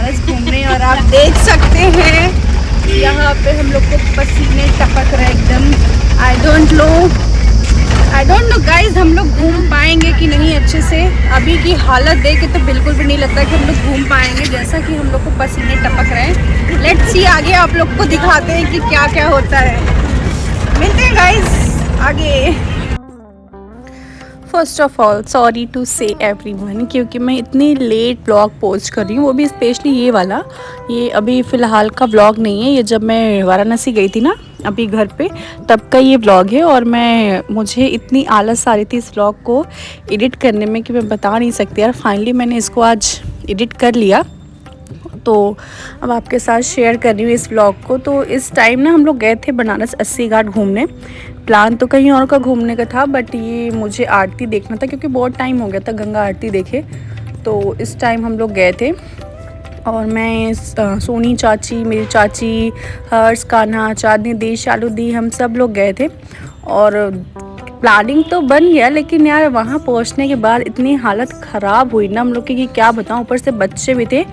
बनारस घूमने और आप देख सकते हैं यहाँ पे हम लोग को पसीने टपक रहे एकदम। आई डोंट नो गाइज, हम लोग घूम पाएंगे कि नहीं अच्छे से। अभी की हालत देख के तो बिल्कुल भी नहीं लगता कि हम लोग घूम पाएंगे, जैसा कि हम लोग को पसीने टपक रहे हैं। लेट्स सी, आगे आप लोग को दिखाते हैं कि क्या क्या होता है। मिलते हैं गाइज आगे। First of all sorry to say everyone, क्योंकि मैं इतनी लेट ब्लॉग पोस्ट कर रही हूँ, वो भी स्पेशली ये वाला। ये अभी फ़िलहाल का ब्लॉग नहीं है, ये जब मैं वाराणसी गई थी ना अभी घर पे, तब का ये ब्लॉग है। और मुझे इतनी आलस आ रही थी इस ब्लॉग को एडिट करने में कि मैं बता नहीं सकती यार। फाइनली मैंने इसको आज एडिट कर लिया, तो अब आपके साथ शेयर कर रही हूँ इस ब्लॉग को। तो इस टाइम ना हम लोग गए थे बनारस 80 घाट घूमने। प्लान तो कहीं और का घूमने का था, बट ये मुझे आरती देखना था क्योंकि बहुत टाइम हो गया था गंगा आरती देखे। तो इस टाइम हम लोग गए थे और मैं, सोनी चाची, मेरी चाची, हर्ष, कान्हा, चांदनी दी, शालू दी, हम सब लोग गए थे। और प्लानिंग तो बन गया, लेकिन यार वहाँ पहुँचने के बाद इतनी हालत ख़राब हुई ना हम लोग की कि क्या बताऊँ। ऊपर से बच्चे भी थे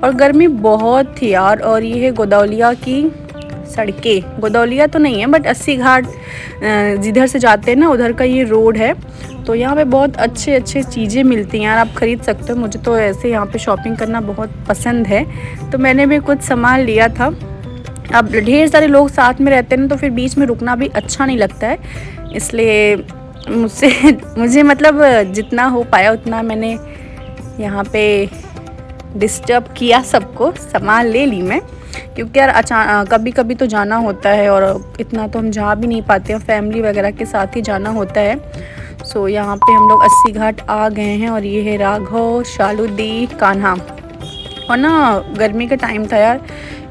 और गर्मी बहुत थी यार। और ये है गोदौलिया की सड़कें, गोदौलिया तो नहीं है बट 80 घाट जिधर से जाते हैं ना उधर का ये रोड है। तो यहाँ पे बहुत अच्छे चीज़ें मिलती हैं यार, आप ख़रीद सकते हो। मुझे तो ऐसे यहाँ पे शॉपिंग करना बहुत पसंद है, तो मैंने भी कुछ सामान लिया था। अब ढेर सारे लोग साथ में रहते हैं ना, तो फिर बीच में रुकना भी अच्छा नहीं लगता है, इसलिए मुझे मतलब जितना हो पाया उतना मैंने यहाँ पे डिस्टर्ब किया सबको। सामान ले ली मैं, क्योंकि यार कभी कभी तो जाना होता है और इतना तो हम जा भी नहीं पाते हैं, फैमिली वगैरह के साथ ही जाना होता है। सो यहाँ पे हम लोग 80 घाट आ गए हैं और ये है राघव, शालू दी, कान्हा। और ना गर्मी का टाइम था यार,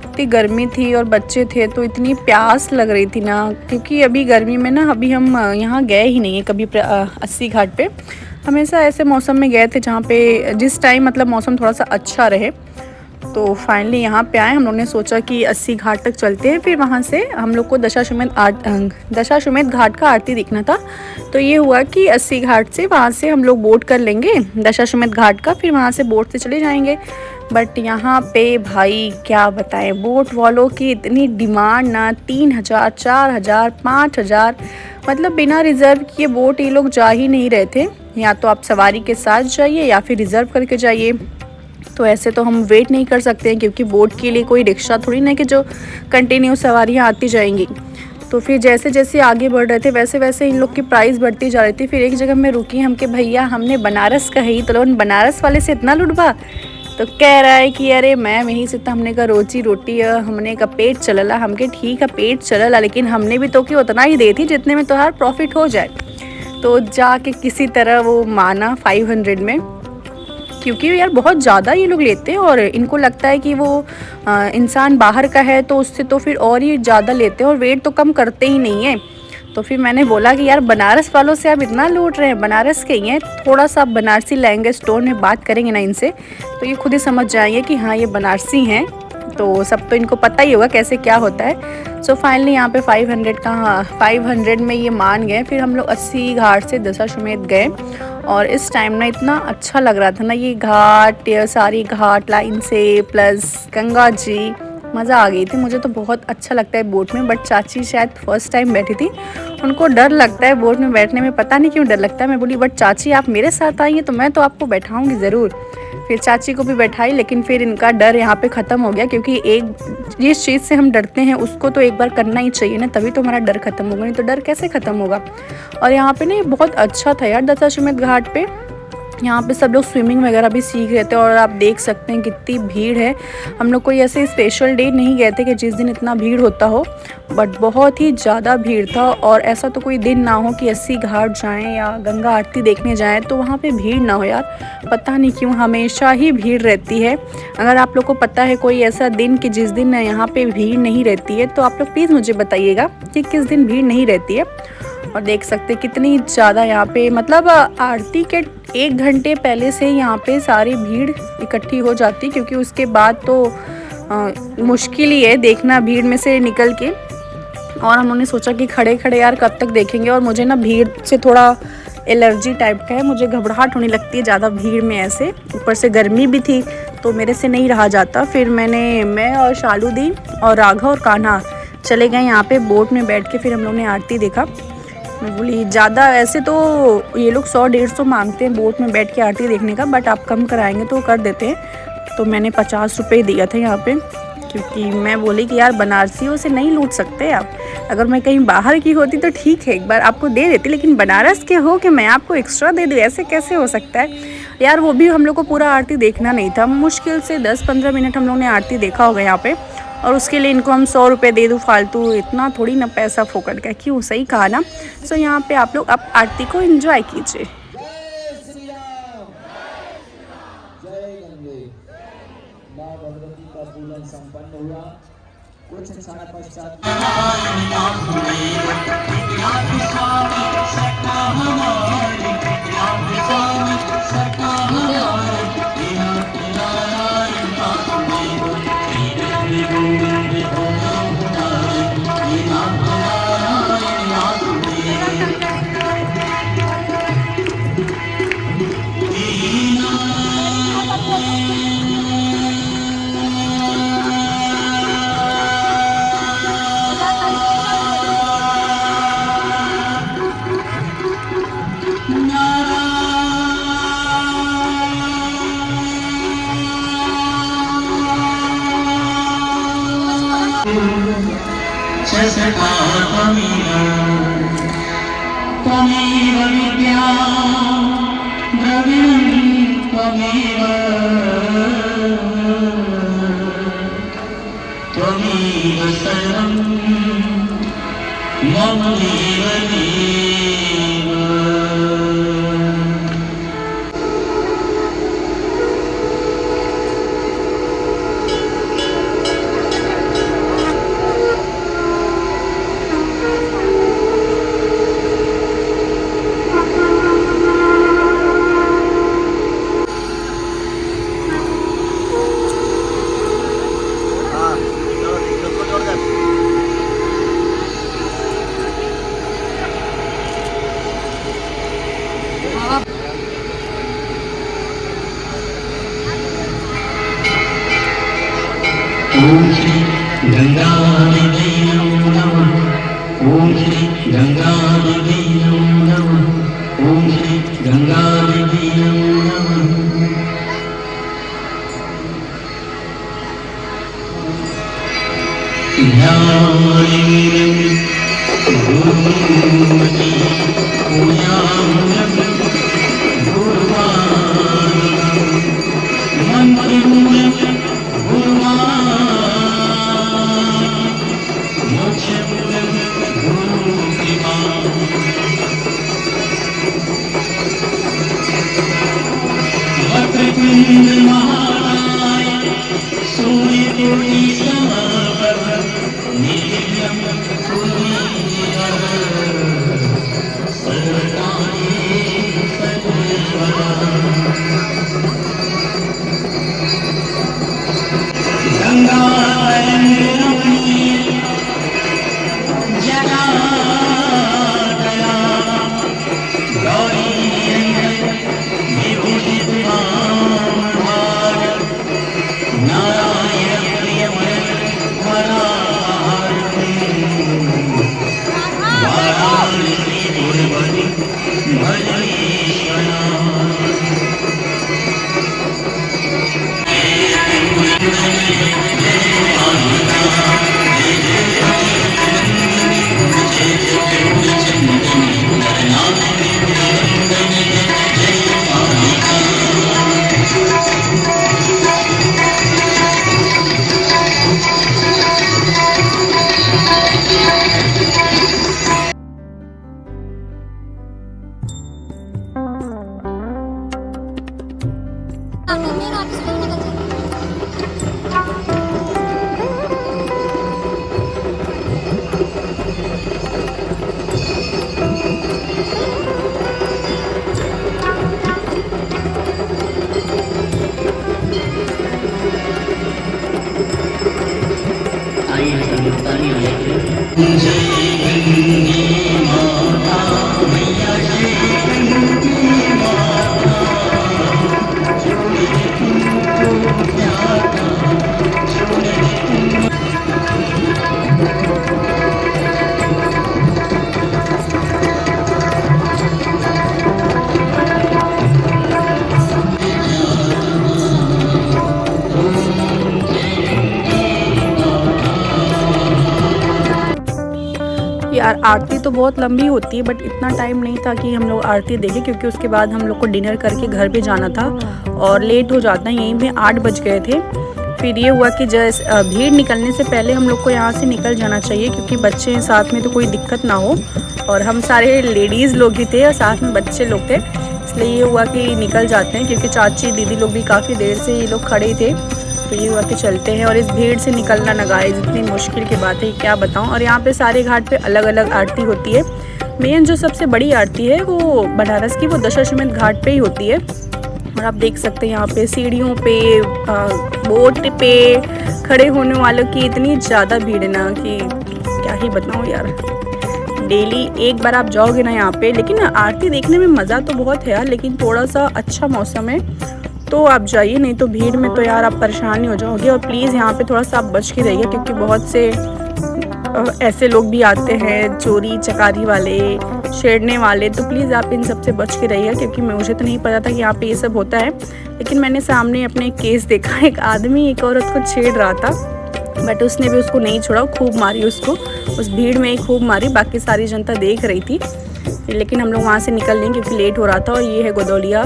इतनी गर्मी थी और बच्चे थे तो इतनी प्यास लग रही थी ना, क्योंकि अभी गर्मी में ना अभी हम यहाँ गए ही नहीं है कभी 80 घाट पे। हमेशा ऐसे मौसम में गए थे जहाँ पे जिस टाइम मतलब मौसम थोड़ा सा अच्छा रहे। तो फाइनली यहाँ पे आए, हम लोग ने सोचा कि 80 घाट तक चलते हैं, फिर वहाँ से हम लोग को दशाश्वमेध घाट का आरती देखना था। तो ये हुआ कि 80 घाट से वहाँ से हम लोग बोट कर लेंगे दशाश्वमेध घाट का, फिर वहाँ से बोट से चले जाएंगे। बट यहाँ पे भाई क्या बताएं, बोट वालों की इतनी डिमांड ना, 3000, 4000, 5000, मतलब बिना रिज़र्व किए बोट ये लोग जा ही नहीं रहे थे। या तो आप सवारी के साथ जाइए या फिर रिज़र्व करके जाइए। तो ऐसे तो हम वेट नहीं कर सकते हैं, क्योंकि बोट के लिए कोई रिक्शा थोड़ी ना कि जो कंटिन्यू सवारियाँ आती जाएंगी। तो फिर जैसे जैसे आगे बढ़ रहे थे वैसे वैसे इन लोग की प्राइस बढ़ती जा रही थी। फिर एक जगह में रुकी हम कि भैया हमने बनारस का ही, तो लोग बनारस वाले से इतना लुटवा। तो कह रहा है कि अरे मैम यहीं से तो हमने का रोजी रोटी है, हमने का पेट चलला। हमके ठीक है पेट चलला, लेकिन हमने भी तो कि उतना ही दे थी जितने में तुम्हारा प्रॉफिट हो जाए। तो जाके किसी तरह वो माना 500 में, क्योंकि यार बहुत ज़्यादा ये लोग लेते हैं और इनको लगता है कि वो इंसान बाहर का है तो उससे तो फिर और ही ज़्यादा लेते हैं और वेट तो कम करते ही नहीं है। तो फिर मैंने बोला कि यार बनारस वालों से आप इतना लूट रहे हैं, बनारस के ही हैं, थोड़ा सा आप बनारसी लहंगे स्टोर में बात करेंगे ना इनसे तो ये खुद ही समझ जाएंगे कि हाँ ये बनारसी हैं। तो सब तो इनको पता ही होगा कैसे क्या होता है। सो फाइनली यहाँ पे 500 में ये मान गए। फिर हम लोग 80 घाट से दशाश्वमेध गए और इस टाइम ना इतना अच्छा लग रहा था ना ये घाट, ये सारी घाट लाइन से, प्लस गंगा जी, मज़ा आ गई थी। मुझे तो बहुत अच्छा लगता है बोट में, बट चाची शायद फर्स्ट टाइम बैठी थी, उनको डर लगता है बोट में बैठने में, पता नहीं क्यों डर लगता है। मैं बोली बट चाची आप मेरे साथ आई हैं तो मैं तो आपको बैठाऊंगी ज़रूर। फिर चाची को भी बैठाई, लेकिन फिर इनका डर यहाँ पे ख़त्म हो गया, क्योंकि एक जिस चीज़ से हम डरते हैं उसको तो एक बार करना ही चाहिए ना, तभी तो हमारा डर ख़त्म होगा, नहीं तो डर कैसे ख़त्म होगा। और यहाँ पे ना ये बहुत अच्छा था यार दशाश्वमेध घाट पे। यहाँ पे सब लोग स्विमिंग वगैरह भी सीख रहे थे और आप देख सकते हैं कितनी भीड़ है। हम लोग कोई ऐसे स्पेशल डे नहीं गए थे कि जिस दिन इतना भीड़ होता हो, बट बहुत ही ज़्यादा भीड़ था। और ऐसा तो कोई दिन ना हो कि 80 घाट जाएं या गंगा आरती देखने जाएं तो वहाँ पे भीड़ ना हो यार, पता नहीं क्यों हमेशा ही भीड़ रहती है। अगर आप लोग को पता है कोई ऐसा दिन कि जिस दिन यहाँ पे भीड़ नहीं रहती है तो आप लोग प्लीज़ मुझे बताइएगा कि किस दिन भीड़ नहीं रहती है। और देख सकते कितनी ज़्यादा यहाँ पे मतलब आरती के 1 घंटे पहले से यहाँ पे सारी भीड़ इकट्ठी हो जाती, क्योंकि उसके बाद तो मुश्किल ही है देखना भीड़ में से निकल के। और हम लोगों ने सोचा कि खड़े खड़े यार कब तक देखेंगे, और मुझे ना भीड़ से थोड़ा एलर्जी टाइप का है, मुझे घबराहट होने लगती है ज़्यादा भीड़ में ऐसे, ऊपर से गर्मी भी थी तो मेरे से नहीं रहा जाता। फिर मैं और शालू दी और राघव और कान्हा चले गए यहाँ पे बोट में बैठ के। फिर हम लोग ने आरती देखा। मैं बोली ज़्यादा ऐसे तो ये लोग 100-150 मांगते हैं बोट में बैठ के आरती देखने का, बट आप कम कराएंगे तो कर देते हैं। तो मैंने 50 रुपये दिया था यहाँ पे, क्योंकि मैं बोली कि यार बनारसियों से नहीं लूट सकते आप। अगर मैं कहीं बाहर की होती तो ठीक है, एक बार आपको दे देती, लेकिन बनारस के हो कि मैं आपको एक्स्ट्रा दे दूँ, ऐसे कैसे हो सकता है यार। वो भी हम लोग को पूरा आरती देखना नहीं था, मुश्किल से 10-15 मिनट हम लोग ने आरती देखा होगा यहाँ पे, और उसके लिए इनको हम 100 रुपये दे दूँ फालतू, इतना थोड़ी ना पैसा फोकट का। क्यों, सही कहा ना। सो यहाँ पे आप लोग अब आरती को एंजॉय कीजिए। संपन्न हुआ कुछ समय पश्चात त्वमेव विद्या द्रविणं त्वमेव सर्वं मम देव। ओम श्री गंगादेवी नमः। ओम श्री गंगादेवी नमः। ओम श्री गंगादेवी नमः। गुरुमती पूजामूलम् यार आरती तो बहुत लंबी होती है बट इतना टाइम नहीं था कि हम लोग आरती देखें, क्योंकि उसके बाद हम लोग को डिनर करके घर पे जाना था और लेट हो जाता है, यहीं पे 8 बज गए थे। फिर ये हुआ कि जैसे भीड़ निकलने से पहले हम लोग को यहाँ से निकल जाना चाहिए, क्योंकि बच्चे हैं साथ में तो कोई दिक्कत ना हो। और हम सारे लेडीज़ लोग ही थे और साथ में बच्चे लोग थे, इसलिए ये हुआ कि निकल जाते हैं, क्योंकि चाची दीदी लोग भी काफ़ी देर से ये लोग खड़े थे। तो ये हुआ कि चलते हैं। और इस भीड़ से निकलना ना गाइस इतनी मुश्किल की बात है क्या बताऊं। और यहाँ पे सारे घाट पे अलग अलग आरती होती है। मेन जो सबसे बड़ी आरती है वो बनारस की, वो दशाश्वमेध घाट पे ही होती है। और आप देख सकते हैं यहाँ पे सीढ़ियों पे, बोट पे खड़े होने वालों की इतनी ज़्यादा भीड़ है ना कि क्या ही बताऊँ यार। डेली एक बार आप जाओगे ना यहाँ पे, लेकिन आरती देखने में मज़ा तो बहुत है यार, लेकिन थोड़ा सा अच्छा मौसम है तो आप जाइए, नहीं तो भीड़ में तो यार आप परेशान ही हो जाओगे। और प्लीज़ यहाँ पे थोड़ा सा आप बच के रहिए, क्योंकि बहुत से ऐसे लोग भी आते हैं चोरी चकारी वाले, छेड़ने वाले, तो प्लीज़ आप इन सब से बच के रहिए। क्योंकि मुझे तो नहीं पता था कि यहाँ पे ये सब होता है, लेकिन मैंने सामने अपने केस देखा, एक आदमी एक औरत को छेड़ रहा था बट उसने भी उसको नहीं छोड़ा, खूब मारी उसको, उस भीड़ में ही खूब मारी। बाकी सारी जनता देख रही थी, लेकिन हम लोग वहाँ से निकल लें क्योंकि लेट हो रहा था। और ये है गोदौलिया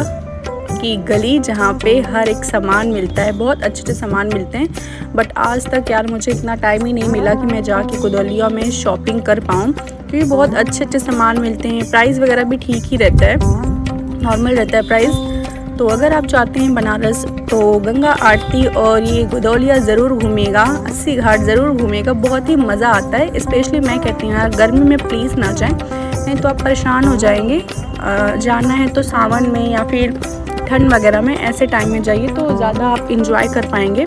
की गली, जहाँ पे हर एक सामान मिलता है, बहुत अच्छे अच्छे सामान मिलते हैं। बट आज तक यार मुझे इतना टाइम ही नहीं मिला कि मैं जाके गोदौलिया में शॉपिंग कर पाऊँ, क्योंकि बहुत अच्छे अच्छे सामान मिलते हैं, प्राइस वगैरह भी ठीक ही रहता है, नॉर्मल रहता है प्राइस। तो अगर आप चाहते हैं बनारस तो गंगा आरती और ये गोदौलिया ज़रूर घूमिएगा, 80 घाट ज़रूर घूमिएगा, बहुत ही मज़ा आता है। स्पेशली मैं कहती हूँ यार गर्मी में प्लीज़ ना जाएं, नहीं तो आप परेशान हो जाएंगे। जाना है तो सावन में या फिर ठंड वगैरह में, ऐसे टाइम में जाइए तो ज़्यादा आप इंजॉय कर पाएंगे।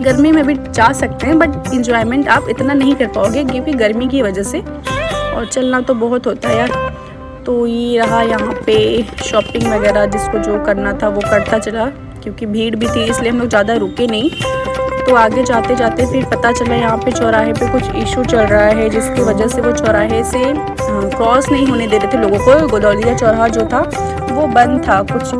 गर्मी में भी जा सकते हैं बट इंजॉयमेंट आप इतना नहीं कर पाओगे क्योंकि गर्मी की वजह से, और चलना तो बहुत होता है यार। तो ये रहा यहाँ पे शॉपिंग वगैरह, जिसको जो करना था वो करता चला, क्योंकि भीड़ भी थी इसलिए हम लोग ज़्यादा रुके नहीं। तो आगे जाते जाते फिर पता चला यहाँ पे चौराहे पे कुछ इशू चल रहा है, जिसकी वजह से वो चौराहे से क्रॉस नहीं होने दे रहे थे लोगों को। गोदौलिया चौराहा जो था वो बंद था, कुछ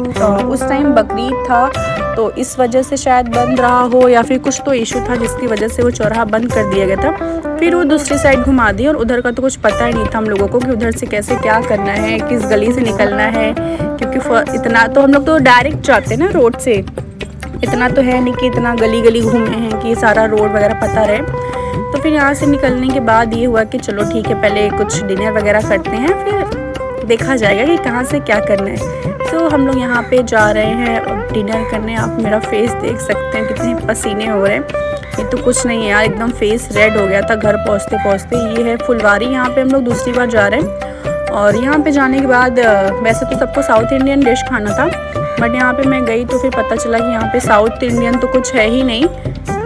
उस टाइम बकरीद था तो इस वजह से शायद बंद रहा हो, या फिर कुछ तो इशू था जिसकी वजह से वो चौराहा बंद कर दिया गया था। फिर वो दूसरी साइड घुमा दी, और उधर का तो कुछ पता ही नहीं था हम लोगों को कि उधर से कैसे क्या करना है, किस गली से निकलना है, क्योंकि इतना तो हम लोग तो डायरेक्ट जाते ना रोड से, इतना तो है नहीं कि इतना गली गली घूमे हैं कि सारा रोड वगैरह पता रहे। तो फिर यहाँ से निकलने के बाद ये हुआ कि चलो ठीक है, पहले कुछ डिनर वगैरह करते हैं, फिर देखा जाएगा कि कहाँ से क्या करना है। तो हम लोग यहाँ पे जा रहे हैं डिनर करने। आप मेरा फेस देख सकते हैं कितने पसीने हो रहे हैं, ये तो कुछ नहीं है यार, एकदम फेस रेड हो गया था घर पहुँचते पहुँचते। ये है फुलवारी, यहाँ पे हम लोग दूसरी बार जा रहे हैं। और यहाँ पे जाने के बाद वैसे तो सबको साउथ इंडियन डिश खाना था, बट यहाँ पे मैं गई तो फिर पता चला कि यहाँ पे साउथ इंडियन तो कुछ है ही नहीं।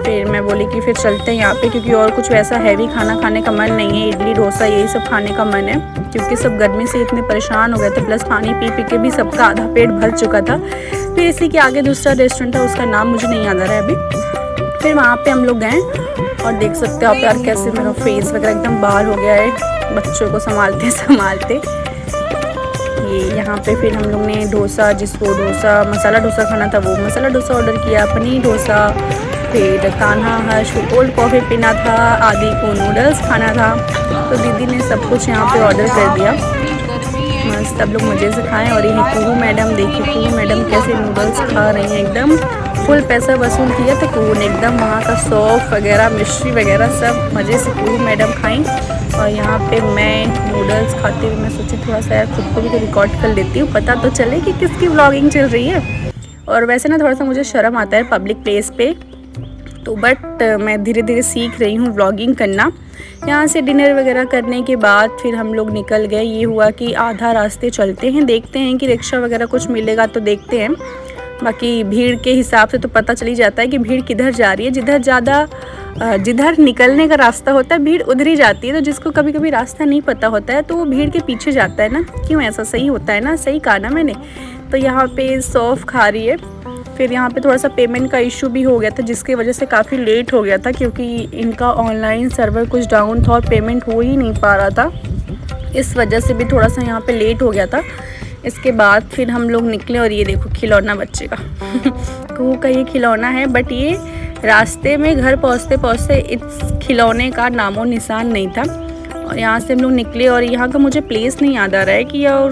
फिर मैं बोली कि फिर चलते हैं यहाँ पे, क्योंकि और कुछ वैसा हैवी खाना खाने का मन नहीं है, इडली डोसा यही सब खाने का मन है, क्योंकि सब गर्मी से इतने परेशान हो गए थे, प्लस पानी पी पी के भी सबका आधा पेट भर चुका था। फिर इसी के आगे दूसरा रेस्टोरेंट था, उसका नाम मुझे नहीं याद आ रहा है अभी। फिर वहाँ पे हम लोग गए और देख सकते हो आप यार कैसे मेरा फेस वगैरह एकदम बाल हो गया है बच्चों को संभालते संभालते। ये यहाँ पे फिर हम लोग ने डोसा, जिसको डोसा मसाला डोसा खाना था वो मसाला डोसा ऑर्डर किया, पनीर डोसा, फिर कान्हा हर्ष को कोल्ड कॉफ़ी पीना था, आदि को नूडल्स खाना था। तो दीदी ने सब कुछ यहाँ पे ऑर्डर कर दिया, मस्त सब लोग मज़े से खाएं। और ये कुहू मैडम, देखिए कुहू मैडम कैसे नूडल्स खा रही हैं, एकदम फुल पैसा वसूल किया था कुहू ने, एकदम वहाँ का सॉस वगैरह मिश्री वगैरह सब मज़े से कुहू मैडम खाई। और यहाँ पे मैं नूडल्स खाते हुए मैं सोची थोड़ा सा यार खुद को भी तो रिकॉर्ड कर लेती हूँ, पता तो चले कि किसकी व्लॉगिंग चल रही है। और वैसे ना थोड़ा सा मुझे शर्म आता है पब्लिक प्लेस पे, तो बट मैं धीरे धीरे सीख रही हूँ व्लॉगिंग करना। यहाँ से डिनर वगैरह करने के बाद फिर हम लोग निकल गए। ये हुआ कि आधा रास्ते चलते हैं, देखते हैं कि रिक्शा वगैरह कुछ मिलेगा तो देखते हैं, बाकी भीड़ के हिसाब से तो पता चल ही जाता है कि भीड़ किधर जा रही है। जिधर निकलने का रास्ता होता है भीड़ उधर ही जाती है, तो जिसको कभी कभी रास्ता नहीं पता होता है तो वो भीड़ के पीछे जाता है ना, क्यों ऐसा सही होता है ना, सही कहा ना मैंने। तो यहाँ पे सौफ खा रही है। फिर यहाँ पे थोड़ा सा पेमेंट का इशू भी हो गया था, जिसकी वजह से काफ़ी लेट हो गया था, क्योंकि इनका ऑनलाइन सर्वर कुछ डाउन था और पेमेंट हो ही नहीं पा रहा था, इस वजह से भी थोड़ा सा यहाँ पे लेट हो गया था। इसके बाद फिर हम लोग निकले और ये देखो खिलौना बच्चे का कुहू का ये खिलौना है, बट ये रास्ते में घर पहुँचते पहुँचते इस खिलौने का नामो निशान नहीं था। और यहाँ से हम लोग निकले और यहाँ का मुझे प्लेस नहीं याद आ रहा है कि यह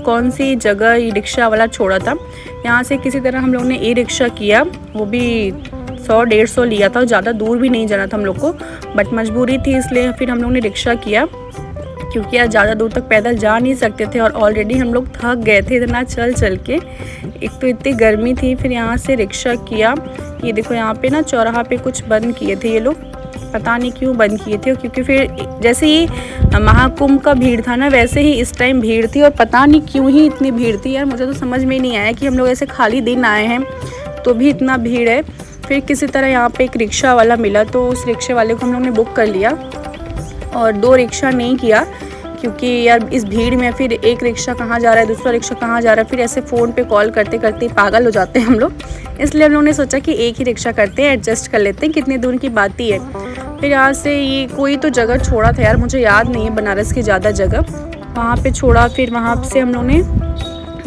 कौन सी जगह ये रिक्शा वाला छोड़ा था। यहाँ से किसी तरह हम लोग ने ई रिक्शा किया, वो भी 100-150 लिया था, ज़्यादा दूर भी नहीं जाना था हम लोग को, बट मजबूरी थी इसलिए फिर हम लोग ने रिक्शा किया, क्योंकि यार ज़्यादा दूर तक पैदल जा नहीं सकते थे और ऑलरेडी हम लोग थक गए थे इतना चल चल के, एक तो इतनी गर्मी थी। फिर यहाँ से रिक्शा किया। ये देखो यहाँ पे ना चौराहा पे कुछ बंद किए थे ये लोग, पता नहीं क्यों बंद किए थे, क्योंकि फिर जैसे ही महाकुंभ का भीड़ था ना वैसे ही इस टाइम भीड़ थी और पता नहीं क्यों ही इतनी भीड़ थी यार, मुझे तो समझ में नहीं आया कि हम लोग ऐसे खाली दिन आए हैं तो भी इतना भीड़ है। फिर किसी तरह यहाँ पे एक रिक्शा वाला मिला तो उस रिक्शे वाले को हम लोग ने बुक कर लिया और 2 रिक्शा नहीं किया, क्योंकि यार इस भीड़ में फिर एक रिक्शा कहाँ जा रहा है, दूसरा रिक्शा कहाँ जा रहा है, फिर ऐसे फ़ोन पे कॉल करते करते पागल हो जाते हैं हम लोग। इसलिए हम लोगों ने सोचा कि एक ही रिक्शा करते हैं, एडजस्ट कर लेते हैं, कितनी दूर की बात ही है। फिर यहाँ से ये कोई तो जगह छोड़ा था यार, मुझे याद नहीं है बनारस की ज़्यादा जगह, वहाँ पे छोड़ा। फिर वहाँ से हम लोग ने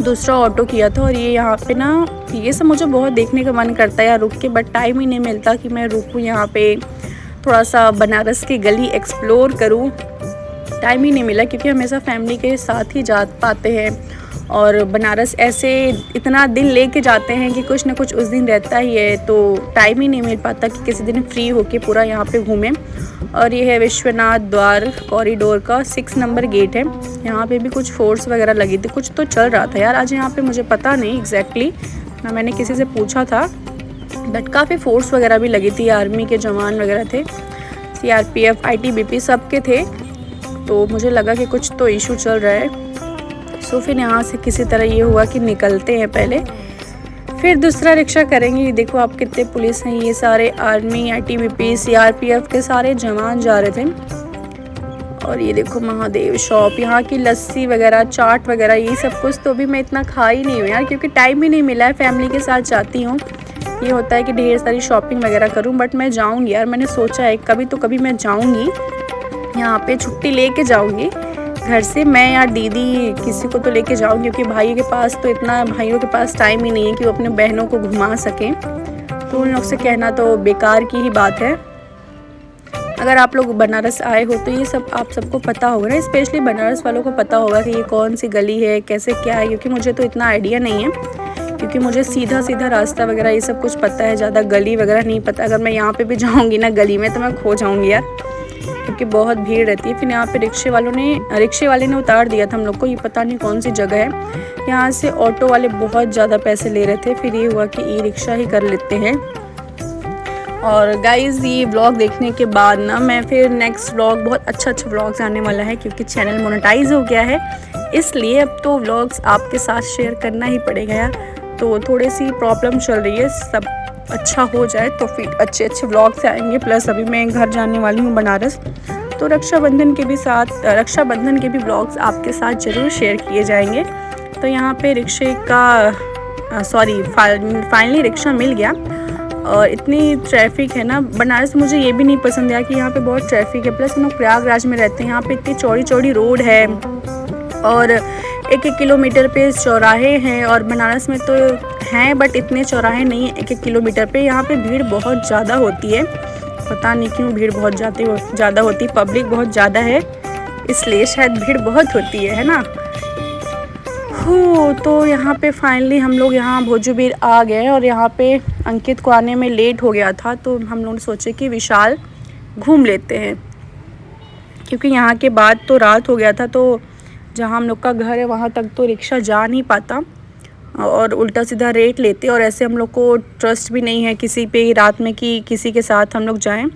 दूसरा ऑटो किया था। और ये यहाँ पे ना ये सब मुझे बहुत देखने का मन करता है यार रुक के, बट टाइम ही नहीं मिलता कि मैं रुकूँ यहाँ पे थोड़ा सा बनारस की गली एक्सप्लोर करूँ, टाइम ही नहीं मिला, क्योंकि हमेशा फैमिली के साथ ही जा पाते हैं और बनारस ऐसे इतना दिन लेके जाते हैं कि कुछ ना कुछ उस दिन रहता ही है, तो टाइम ही नहीं मिल पाता कि किसी दिन फ्री होके पूरा यहाँ पे घूमें। और ये है विश्वनाथ द्वार कॉरिडोर का 6 नंबर गेट है। यहाँ पे भी कुछ फोर्स वगैरह लगी थी, कुछ तो चल रहा था यार आज यहाँ पे, मुझे पता नहीं एग्जैक्टली ना, मैंने किसी से पूछा था, बट काफ़ी फोर्स वगैरह भी लगी थी, आर्मी के जवान वगैरह थे, CRPF ITBP सब के थे, तो मुझे लगा कि कुछ तो इशू चल रहा है। सो फिर यहाँ से किसी तरह ये हुआ कि निकलते हैं पहले, फिर दूसरा रिक्शा करेंगे। ये देखो आप कितने पुलिस हैं, ये सारे आर्मी ITBP CRPF के सारे जवान जा रहे थे। और ये देखो महादेव शॉप, यहाँ की लस्सी वगैरह चाट वगैरह ये सब कुछ तो भी मैं इतना खा ही नहीं हूँ यार, क्योंकि टाइम ही नहीं मिला है, फैमिली के साथ जाती हूँ, ये होता है कि ढेर सारी शॉपिंग वगैरह करूँ, बट मैं जाऊँगी यार, मैंने सोचा है कभी तो कभी मैं जाऊँगी, यहाँ पे छुट्टी लेके जाऊँगी घर से, मैं या दीदी किसी को तो लेके जाऊँगी, क्योंकि भाइयों के पास टाइम ही नहीं है कि वो अपने बहनों को घुमा सकें, तो उन लोग से कहना तो बेकार की ही बात है। अगर आप लोग बनारस आए हो तो ये सब आप सबको पता होगा ना, स्पेशली बनारस वालों को पता होगा कि ये कौन सी गली है, कैसे क्या है, क्योंकि मुझे तो इतना आइडिया नहीं है, क्योंकि मुझे सीधा सीधा रास्ता वगैरह ये सब कुछ पता है, ज़्यादा गली वगैरह नहीं पता। अगर मैं यहाँ पे भी जाऊँगी ना गली में तो मैं खो जाऊँगी यार, क्योंकि बहुत भीड़ रहती है। फिर यहाँ पे रिक्शे वाले ने उतार दिया था हम लोग को, ये पता नहीं कौन सी जगह है। यहाँ से ऑटो वाले बहुत ज़्यादा पैसे ले रहे थे, फिर ये हुआ कि ई रिक्शा ही कर लेते हैं। और गाइज़ ये व्लॉग देखने के बाद ना मैं फिर नेक्स्ट व्लॉग, बहुत अच्छा व्लॉग्स आने वाला है, क्योंकि चैनल मोनेटाइज हो गया है, इसलिए अब तो व्लॉग्स आपके साथ शेयर करना ही पड़ेगा यार। तो थोड़ी सी प्रॉब्लम चल रही है, सब अच्छा हो जाए तो फिर अच्छे व्लॉग्स आएंगे। प्लस अभी मैं घर जाने वाली हूँ बनारस, तो रक्षाबंधन के भी व्लॉग्स आपके साथ ज़रूर शेयर किए जाएंगे। तो यहाँ पे रिक्शे का फाइनली रिक्शा मिल गया। और इतनी ट्रैफिक है ना बनारस, मुझे ये भी नहीं पसंद आया कि यहाँ पे बहुत ट्रैफिक है। प्लस हम लोग प्रयागराज में रहते हैं, यहाँ पे इतनी चौड़ी चौड़ी रोड है और 1-1 किलोमीटर पे चौराहे हैं, और बनारस में तो हैं बट इतने चौराहे नहीं है 1-1 किलोमीटर पे। यहाँ पे भीड़ बहुत ज़्यादा होती है, पता नहीं क्यों भीड़ बहुत ज़्यादा होती है, पब्लिक बहुत ज़्यादा है इसलिए शायद भीड़ बहुत होती है ना। तो यहाँ पे फाइनली हम लोग यहाँ भोजूबीर आ गए, और यहाँ पे अंकित को आने में लेट हो गया था, तो हम लोग ने सोचे कि विशाल घूम लेते हैं, क्योंकि यहाँ के बाद तो रात हो गया था, तो जहाँ हम लोग का घर है वहाँ तक तो रिक्शा जा नहीं पाता और उल्टा सीधा रेट लेते, और ऐसे हम लोग को ट्रस्ट भी नहीं है किसी पे रात में कि किसी के साथ हम लोग जाएं,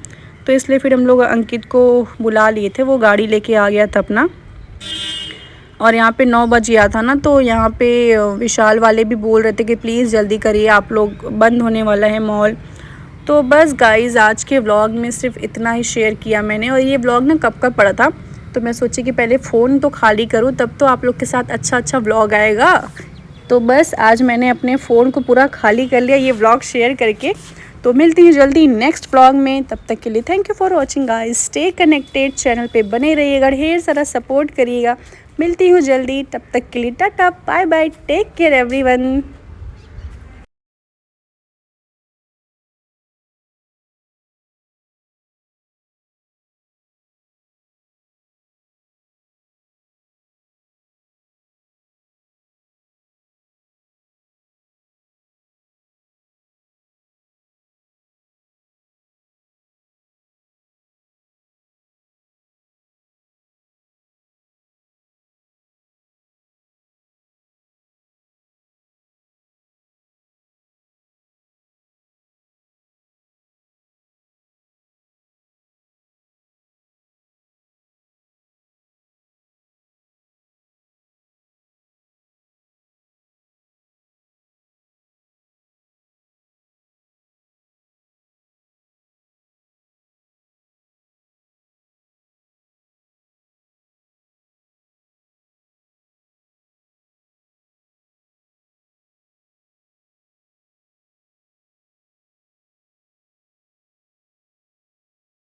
तो इसलिए फिर हम लोग अंकित को बुला लिए थे, वो गाड़ी लेके आ गया था अपना। और यहाँ पे 9 बज गया था ना, तो यहाँ पे विशाल वाले भी बोल रहे थे कि प्लीज़ जल्दी करिए आप लोग, बंद होने वाला है मॉल। तो बस गाइज़ आज के व्लॉग में सिर्फ इतना ही शेयर किया मैंने, और ये व्लॉग ना कब का पड़ा था, तो मैं सोची कि पहले फ़ोन तो खाली करूँ तब तो आप लोग के साथ अच्छा व्लॉग आएगा। तो बस आज मैंने अपने फ़ोन को पूरा खाली कर लिया ये व्लॉग शेयर करके। तो मिलती हूँ जल्दी नेक्स्ट व्लॉग में, तब तक के लिए thank you for watching guys, stay connected, channel पे बने रहिएगा, ढेर सारा सपोर्ट करिएगा। मिलती हूँ जल्दी, तब तक के लिए tata bye bye, take care everyone.